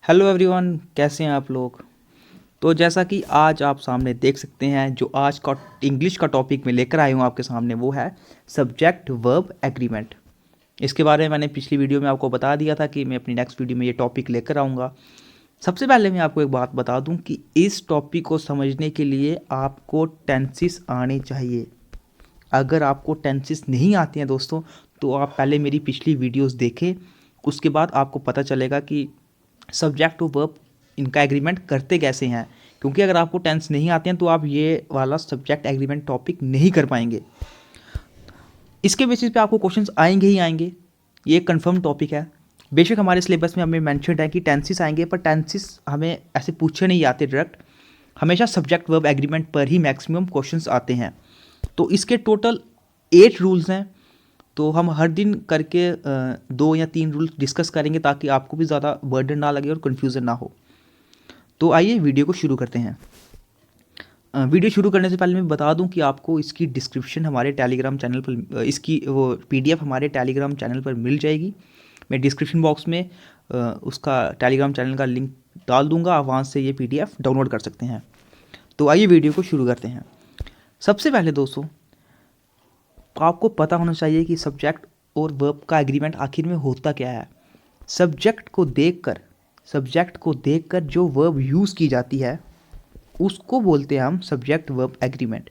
Hello everyone, कैसे हैं आप लोग। तो जैसा कि आज आप सामने देख सकते हैं, जो आज का इंग्लिश का टॉपिक मैं लेकर आया हूँ आपके सामने, वो है सब्जेक्ट वर्ब एग्रीमेंट। इसके बारे में मैंने पिछली वीडियो में आपको बता दिया था कि मैं अपनी नेक्स्ट वीडियो में ये टॉपिक लेकर आऊँगा। सबसे पहले मैं आपको एक बात बता दूं कि इस टॉपिक को समझने के लिए आपको टेंसेस आने चाहिए। अगर आपको टेंसेस नहीं आते हैं दोस्तों, तो आप पहले मेरी पिछली वीडियोस देखें। उसके बाद आपको पता चलेगा कि सब्जेक्ट टू वर्ब इनका एग्रीमेंट करते कैसे हैं। क्योंकि अगर आपको टेंस नहीं आते हैं तो आप ये वाला सब्जेक्ट एग्रीमेंट टॉपिक नहीं कर पाएंगे। इसके बेसिस पे आपको क्वेश्चंस आएंगे ही आएंगे, ये एक कंफर्म टॉपिक है। बेशक हमारे सिलेबस में हमें मैंशनड है कि टेंसेस आएंगे, पर टेंसेस हमें ऐसे पूछे नहीं आते डायरेक्ट। हमेशा सब्जेक्ट वर्ब एग्रीमेंट पर ही मैक्सिमम क्वेश्चंस आते हैं। तो इसके टोटल 8 रूल्स हैं। तो हम हर दिन करके 2 या 3 रूल डिस्कस करेंगे, ताकि आपको भी ज़्यादा बर्डन ना लगे और कन्फ्यूज़न ना हो। तो आइए वीडियो को शुरू करते हैं। वीडियो शुरू करने से पहले मैं बता दूं कि आपको इसकी डिस्क्रिप्शन हमारे टेलीग्राम चैनल पर, इसकी वो पीडीएफ हमारे टेलीग्राम चैनल पर मिल जाएगी। मैं डिस्क्रिप्शन बॉक्स में उसका टेलीग्राम चैनल का लिंक डाल दूंगा, आप वहाँ से ये पीडीएफ डाउनलोड कर सकते हैं। तो आइए वीडियो को शुरू करते हैं। सबसे पहले दोस्तों, आपको पता होना चाहिए कि सब्जेक्ट और वर्ब का एग्रीमेंट आखिर में होता क्या है। सब्जेक्ट को देखकर जो वर्ब यूज़ की जाती है उसको बोलते हैं हम सब्जेक्ट वर्ब एग्रीमेंट।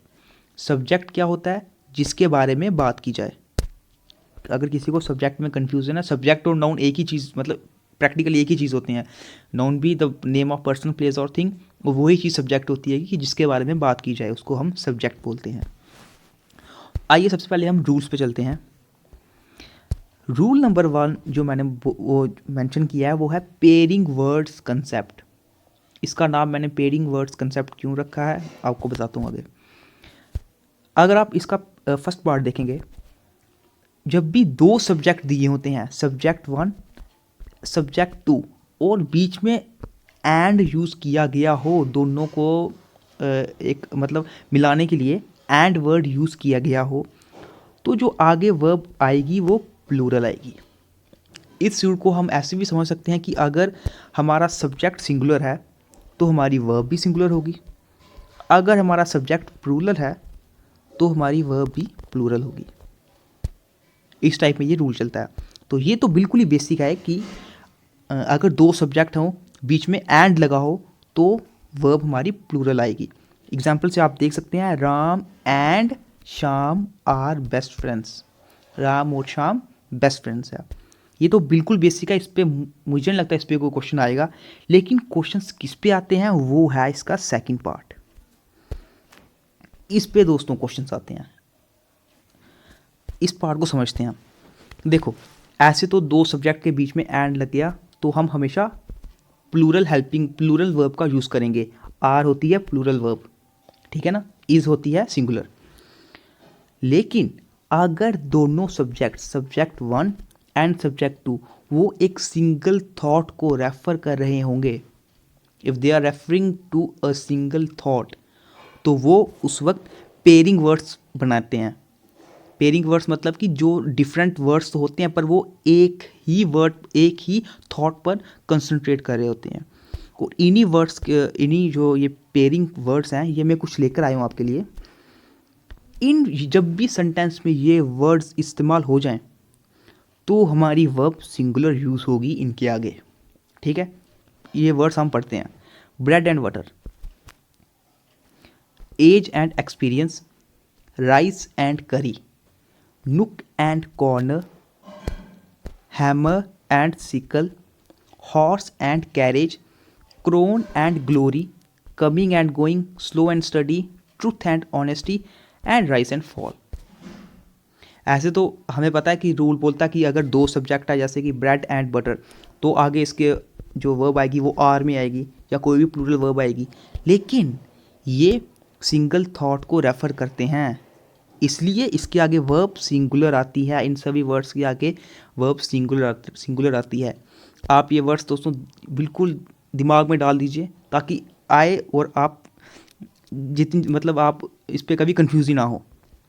सब्जेक्ट क्या होता है? जिसके बारे में बात की जाए। अगर किसी को सब्जेक्ट में कन्फ्यूजन है, सब्जेक्ट और नाउन एक ही चीज़, मतलब प्रैक्टिकली एक ही चीज़ होती हैं। नाउन भी the name of person, place और थिंग, वही चीज़ सब्जेक्ट होती है कि जिसके बारे में बात की जाए उसको हम सब्जेक्ट बोलते हैं। आइए सबसे पहले हम रूल्स पे चलते हैं। रूल नंबर 1 जो मैंने वो मेंशन किया है वो है पेयरिंग वर्ड्स कंसेप्ट। इसका नाम मैंने पेयरिंग वर्ड्स कंसेप्ट क्यों रखा है आपको बताता हूँ आगे। अगर आप इसका फर्स्ट पार्ट देखेंगे, जब भी 2 सब्जेक्ट दिए होते हैं, सब्जेक्ट 1 सब्जेक्ट 2, और बीच में एंड यूज़ किया गया हो, दोनों को एक मतलब मिलाने के लिए एंड वर्ड यूज़ किया गया हो, तो जो आगे वर्ब आएगी वो प्लूरल आएगी। इस रूल को हम ऐसे भी समझ सकते हैं कि अगर हमारा सब्जेक्ट सिंगुलर है तो हमारी वर्ब भी सिंगुलर होगी। अगर हमारा सब्जेक्ट प्लूरल है तो हमारी वर्ब भी प्लूरल होगी। इस टाइप में ये रूल चलता है। तो ये तो बिल्कुल ही बेसिक है कि अगर 2 सब्जेक्ट हों, बीच में एंड लगा हो, तो वर्ब हमारी प्लूरल आएगी। एग्जाम्पल से आप देख सकते हैं, Ram and Shyam are best friends. Ram और श्याम बेस्ट फ्रेंड्स है। ये तो बिल्कुल बेसिक है, इस पर मुझे नहीं लगता इस पर कोई क्वेश्चन आएगा। लेकिन क्वेश्चंस किस पे आते हैं वो है इसका सेकंड पार्ट। इस पे दोस्तों क्वेश्चंस आते हैं। इस पार्ट को समझते हैं। देखो, ऐसे तो 2 सब्जेक्ट के बीच में एंड लग गया तो हम हमेशा प्लूरल वर्ब का यूज़ करेंगे। आर होती है प्लूरल वर्ब, ठीक है ना। इज होती है सिंगुलर। लेकिन अगर दोनों सब्जेक्ट 1 एंड सब्जेक्ट 2 वो एक सिंगल थॉट को रेफर कर रहे होंगे, if they are referring to a single thought, तो वो उस वक्त पेयरिंग वर्ड्स बनाते हैं। पेयरिंग वर्ड्स मतलब कि जो डिफरेंट वर्ड्स तो होते हैं, पर वो एक ही वर्ड, एक ही थॉट पर कंसंट्रेट कर रहे होते हैं। और इन्हीं वर्ड्स के, इन्हीं जो ये पेयरिंग वर्ड्स हैं, ये मैं कुछ लेकर आया हूँ आपके लिए। इन जब भी सेंटेंस में ये वर्ड्स इस्तेमाल हो जाएं तो हमारी वर्ब सिंगुलर यूज़ होगी इनके आगे, ठीक है। ये वर्ड्स हम पढ़ते हैं। Bread and butter, age and experience, rice and curry, nook and corner, hammer and sickle, horse and carriage, crown and glory, coming and going, slow and steady, truth and honesty, and rise and fall. ऐसे तो हमें पता है कि rule बोलता है कि अगर 2 सब्जेक्ट है, जैसे कि ब्रेड एंड बटर, तो आगे इसके जो वर्ब आएगी वो आर में आएगी या कोई भी प्लूरल वर्ब आएगी। लेकिन ये सिंगल थॉट को रेफर करते हैं, इसलिए इसके आगे वर्ब सिंगुलर आती है। इन सभी वर्ड्स के आगे वर्ब सिंगुलर आती है। आप ये वर्ड्स दोस्तों बिल्कुल दिमाग में डाल दीजिए ताकि आए और आप जितनी मतलब आप इस पर कभी कंफ्यूज ही ना हो।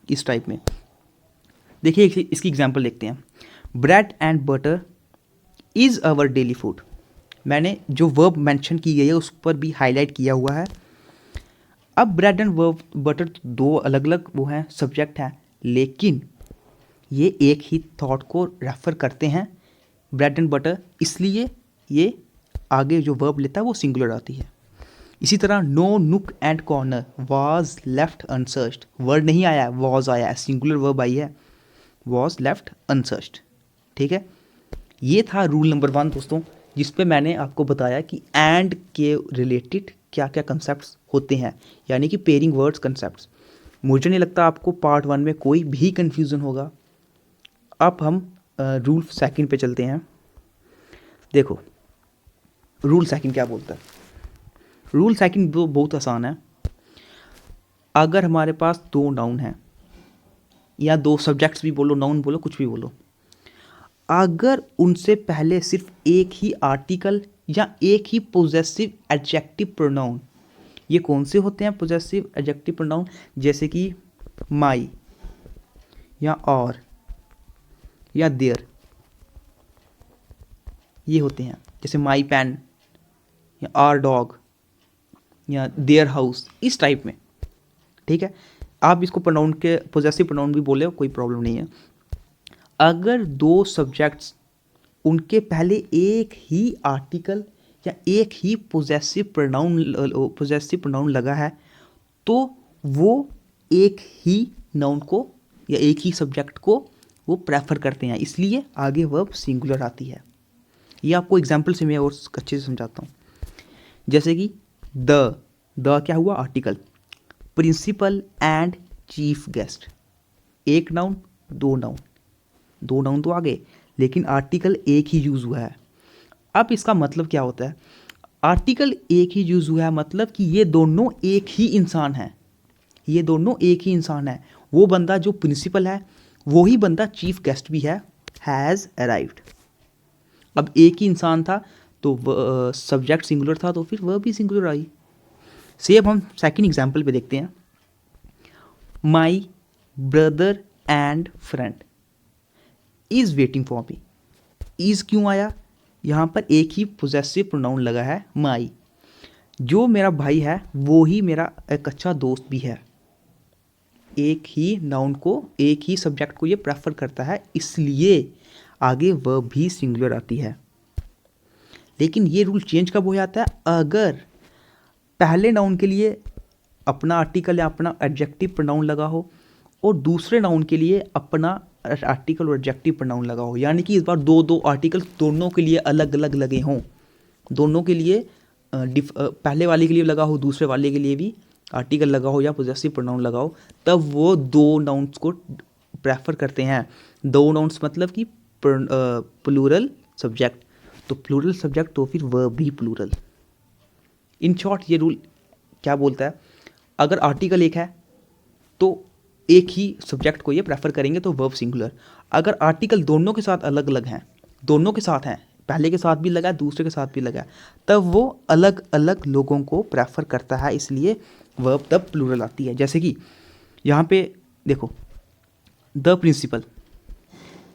इस टाइप में देखिए, इसकी एग्जांपल देखते हैं। Bread and butter is our daily food. मैंने जो वर्ब मेंशन की गई है उस पर भी हाईलाइट किया हुआ है। अब ब्रेड एंड बटर दो अलग अलग वो हैं, सब्जेक्ट हैं, लेकिन ये एक ही थॉट को रेफर करते हैं, ब्रेड एंड बटर, इसलिए ये आगे जो वर्ब लेता है वो सिंगुलर आती है। इसी तरह no nook and corner was left unsearched, word नहीं आया, वाज आया है, सिंगुलर वर्ब आई है, वाज लेफ्ट अनसर्च्ड। ठीक है, ये था रूल नंबर 1 दोस्तों, जिस पे मैंने आपको बताया कि एंड के रिलेटेड क्या क्या कंसेप्ट्स होते हैं, यानी कि पेयरिंग वर्ड्स कंसेप्ट्स। मुझे नहीं लगता आपको पार्ट 1 में कोई भी कंफ्यूजन होगा। अब हम रूल सेकंड पे चलते हैं। देखो रूल सेकंड क्या बोलता है। रूल सेकंड बहुत आसान है। अगर हमारे पास दो नाउन हैं या दो सब्जेक्ट्स भी बोलो, नाउन बोलो, कुछ भी बोलो, अगर उनसे पहले सिर्फ एक ही आर्टिकल या एक ही पोजेसिव एडजेक्टिव प्रोनाउन, ये कौन से होते हैं पोजेसिव एडजेक्टिव प्रोनाउन, जैसे कि माई या और या देयर, ये होते हैं, जैसे माई पेन या आर डॉग या देयर हाउस, इस टाइप में। ठीक है, आप इसको प्रोनाउन के पोजेसिव प्रोनाउन भी बोले, कोई प्रॉब्लम नहीं है। अगर दो सब्जेक्ट्स उनके पहले एक ही आर्टिकल या एक ही पोजेसिव प्रोनाउन लगा है, तो वो एक ही नाउन को या एक ही सब्जेक्ट को वो प्रेफर करते हैं, इसलिए आगे वर्ब सिंगुलर आती है। ये आपको एग्जाम्पल से मैं और अच्छे से समझाता हूँ। जैसे कि द क्या हुआ article, principal and chief guest, एक नाउन दो नाउन, दो नाउन तो आ गए, लेकिन आर्टिकल एक ही यूज़ हुआ है। अब इसका मतलब क्या होता है, आर्टिकल एक ही यूज़ हुआ है मतलब कि ये दोनों एक ही इंसान हैं, ये दोनों एक ही इंसान है। वो बंदा जो प्रिंसिपल है वही बंदा चीफ गेस्ट भी है, हैज़ अराइव्ड। अब एक ही इंसान था तो सब्जेक्ट सिंगुलर था, तो फिर वह भी सिंगुलर आई। सेम हम सेकंड एग्जाम्पल पे देखते हैं। माई brother and friend is waiting for me, is क्यों आया, यहाँ पर एक ही पोजेसिव प्रोनाउन लगा है माई, जो मेरा भाई है वो ही मेरा एक अच्छा दोस्त भी है। एक ही नाउन को, एक ही सब्जेक्ट को ये प्रेफर करता है, इसलिए आगे वर्ब भी सिंगुलर आती है। लेकिन ये रूल चेंज कब हो जाता है, अगर पहले नाउन के लिए अपना आर्टिकल या अपना एडजेक्टिव प्रोनाउन लगा हो और दूसरे नाउन के लिए अपना आर्टिकल और एडजेक्टिव प्रोनाउन लगा हो, यानी कि इस बार दो आर्टिकल दोनों के लिए अलग अलग लगे हों, दोनों के लिए पहले वाले के लिए लगा हो, दूसरे वाले के लिए भी आर्टिकल लगा हो या पोजेसिव प्रोनाउन लगा हो, तब वो दो नाउन्स को प्रेफर करते हैं। दो नाउन्स मतलब कि प्लूरल सब्जेक्ट, तो प्लूरल सब्जेक्ट तो फिर वर्ब भी प्लूरल। इन शॉर्ट ये रूल क्या बोलता है, अगर आर्टिकल एक है तो एक ही सब्जेक्ट को ये प्रेफर करेंगे तो वर्ब सिंगुलर। अगर आर्टिकल दोनों के साथ अलग अलग हैं, दोनों के साथ हैं, पहले के साथ भी लगा है दूसरे के साथ भी लगा है, तब वो अलग अलग लोगों को प्रेफर करता है, इसलिए वर्ब तब प्लूरल आती है। जैसे कि यहाँ पे देखो, द प्रिंसिपल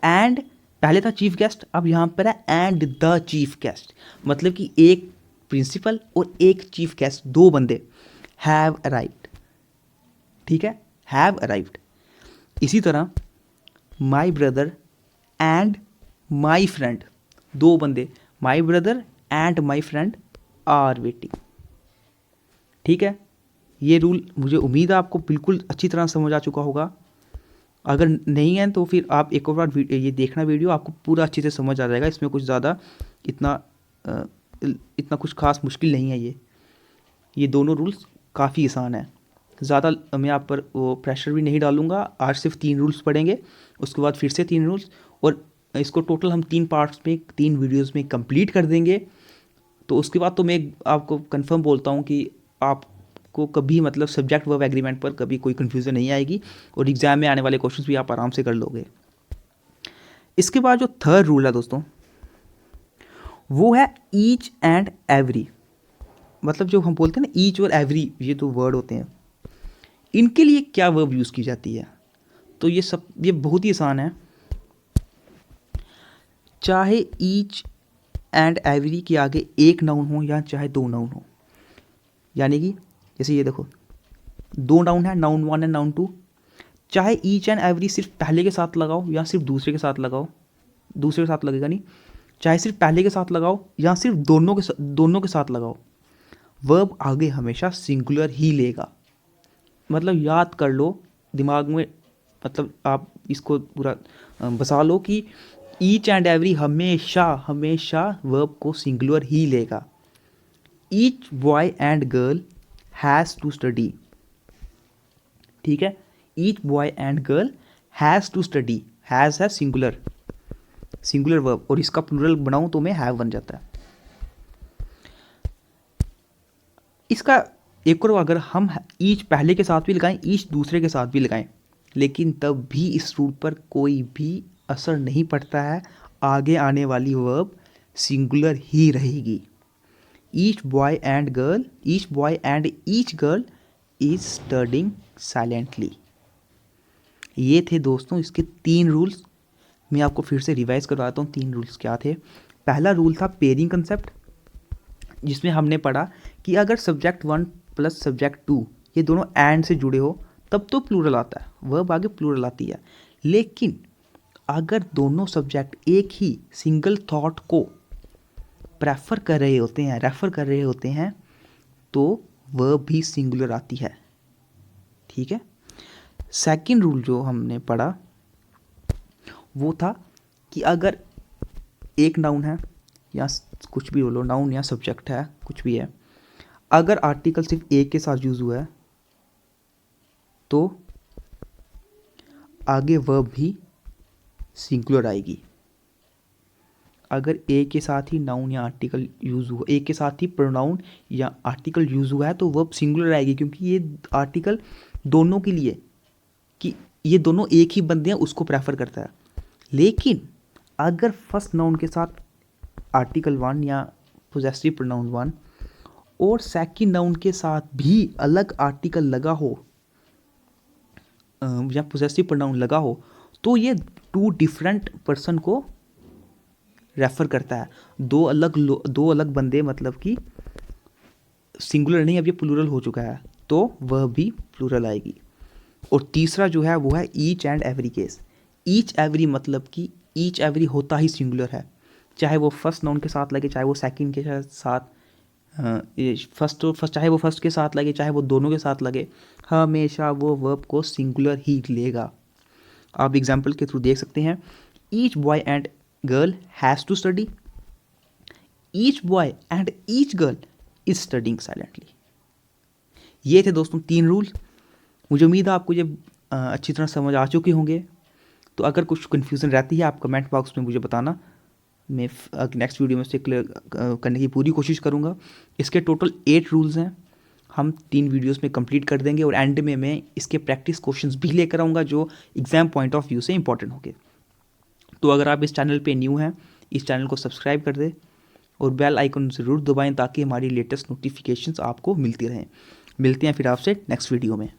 एंड पहले था चीफ गेस्ट, अब यहाँ पर है एंड द चीफ गेस्ट, मतलब कि एक प्रिंसिपल और एक चीफ गेस्ट, दो बंदे हैव अराइव्ड। ठीक है, हैव अराइव्ड। इसी तरह my brother and my friend, दो बंदे, my brother and my friend are waiting. ठीक है, ये रूल मुझे उम्मीद है आपको बिल्कुल अच्छी तरह समझ आ चुका होगा। अगर नहीं है तो फिर आप एक और बार ये देखना वीडियो, आपको पूरा अच्छे से समझ आ जाएगा। इसमें कुछ ज़्यादा इतना कुछ खास मुश्किल नहीं है। ये दोनों रूल्स काफ़ी आसान है। ज़्यादा मैं आप पर वो प्रेशर भी नहीं डालूंगा। आज सिर्फ 3 रूल्स पढ़ेंगे, उसके बाद फिर से 3 रूल्स, और इसको टोटल हम 3 पार्ट्स में 3 वीडियोस में कंप्लीट कर देंगे। तो उसके बाद तो मैं आपको कंफर्म बोलता हूँ कि आपको कभी मतलब सब्जेक्ट वर्ब एग्रीमेंट पर कभी कोई कन्फ्यूज़न नहीं आएगी और एग्ज़ाम में आने वाले क्वेश्चंस भी आप आराम से कर लोगे। इसके बाद जो थर्ड रूल है दोस्तों, वो है ईच एंड एवरी। मतलब जो हम बोलते हैं ना ईच और एवरी, ये दो वर्ड होते हैं, इनके लिए क्या वर्ब यूज़ की जाती है। तो ये बहुत ही आसान है। चाहे ईच एंड एवरी के आगे एक नाउन हो या चाहे दो नाउन हो, यानी कि जैसे ये देखो दो नाउन है, नाउन 1 एंड नाउन 2, चाहे ईच एंड एवरी सिर्फ पहले के साथ लगाओ या सिर्फ दूसरे के साथ लगाओ, दूसरे के साथ लगेगा नहीं, चाहे सिर्फ पहले के साथ लगाओ या सिर्फ दोनों के साथ लगाओ, वर्ब आगे हमेशा सिंगुलर ही लेगा। मतलब याद कर लो दिमाग में, मतलब आप इसको पूरा बसा लो कि ईच एंड एवरी हमेशा हमेशा वर्ब को सिंगुलर ही लेगा। Each boy and girl has to study, ठीक है, each boy and girl has to study, has है सिंगुलर, सिंगुलर वर्ब, और इसका प्लूरल बनाऊं तो मैं हैव बन जाता है। इसका एक और अगर हम ईच पहले के साथ भी लगाएं, ईच दूसरे के साथ भी लगाएं, लेकिन तब भी इस रूल पर कोई भी असर नहीं पड़ता है, आगे आने वाली वर्ब सिंगुलर ही रहेगी। Each boy and girl, each boy and each girl is studying silently. ये थे दोस्तों इसके 3 रूल्स। मैं आपको फिर से रिवाइज करवाता हूँ 3 रूल्स क्या थे। पहला रूल था पेयरिंग कंसेप्ट, जिसमें हमने पढ़ा कि अगर सब्जेक्ट 1 प्लस सब्जेक्ट 2 ये दोनों एंड से जुड़े हो तब तो प्लूरल आता है, वर्ब आगे प्लूरल आती है। लेकिन अगर दोनों सब्जेक्ट एक ही सिंगल थॉट को प्रेफर कर रहे होते हैं, रेफर कर रहे होते हैं, तो वर्ब भी सिंगुलर आती है, ठीक है। सेकंड रूल जो हमने पढ़ा वो था कि अगर एक नाउन है या कुछ भी बोलो, नाउन या सब्जेक्ट है, कुछ भी है, अगर आर्टिकल सिर्फ एक के साथ यूज हुआ है तो आगे वर्ब भी सिंगुलर आएगी। अगर एक के साथ ही नाउन या आर्टिकल यूज हुआ, एक के साथ ही प्रोनाउन या आर्टिकल यूज हुआ है तो वर्ब सिंगुलर आएगी, क्योंकि ये आर्टिकल दोनों के लिए, कि ये दोनों एक ही बंदे हैं उसको प्रेफर करता है। लेकिन अगर फर्स्ट नाउन के साथ आर्टिकल 1 या पोजेसिव प्रोनाउन 1 और सेकंड नाउन के साथ भी अलग आर्टिकल लगा हो या पोजेसिव प्रोनाउन लगा हो, तो ये 2 डिफरेंट पर्सन को रेफर करता है। दो अलग बंदे, मतलब कि सिंगुलर नहीं, अब ये प्लूरल हो चुका है तो वह भी प्लूरल आएगी। और तीसरा जो है वो है each and every case. Each every मतलब कि ईच एवरी होता ही सिंगुलर है, चाहे वो फर्स्ट नाउन के साथ लगे, चाहे वो सेकंड के साथ, फर्स्ट चाहे वो फर्स्ट के साथ लगे, चाहे वो दोनों के साथ लगे, हमेशा वो वर्ब को सिंगुलर ही लेगा। आप एग्जाम्पल के थ्रू देख सकते हैं। Each boy and girl has to study, each boy and each girl is studying silently. ये थे दोस्तों 3 रूल। मुझे उम्मीद है आपको ये अच्छी तरह समझ आ चुके होंगे। तो अगर कुछ कन्फ्यूज़न रहती है आप कमेंट बॉक्स में मुझे बताना, मैं नेक्स्ट वीडियो में से क्लियर करने की पूरी कोशिश करूँगा। इसके टोटल 8 रूल्स हैं, हम 3 वीडियोस में कंप्लीट कर देंगे और एंड में मैं इसके प्रैक्टिस क्वेश्चंस भी लेकर आऊँगा जो एग्ज़ाम पॉइंट ऑफ व्यू से इंपॉर्टेंट होंगे। तो अगर आप इस चैनल पे न्यू हैं, इस चैनल को सब्सक्राइब कर दें और बेल आइकन ज़रूर दबाएं ताकि हमारी लेटेस्ट नोटिफिकेशंस आपको मिलती रहें। मिलते हैं फिर आपसे नेक्स्ट वीडियो में।